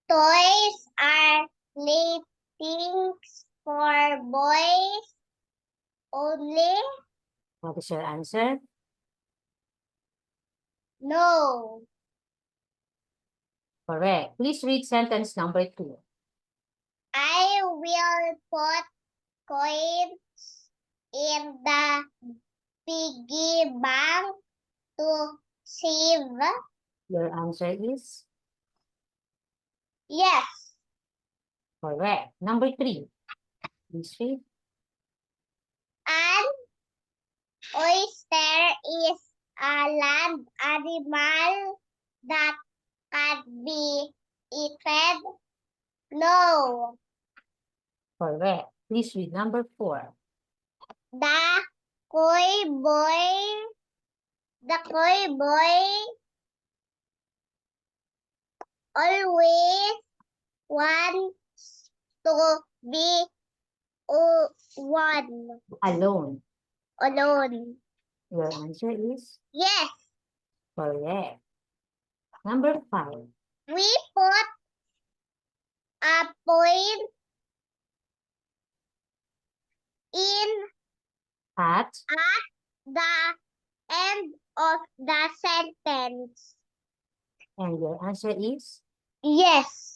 Toys are playthings for boys only. What is your answer? No. Correct. Please read sentence number 2. I will put coins in the piggy bank to save. Your answer is Yes. correct. Number 3. Please read. An oyster is a land animal that can be eaten. No. Correct. Please read number 4. The koi boy always wants to be one Alone. alone. Your answer is Yes, correct. Number 5. we put a point in At the end of the sentence. and your answer is Yes.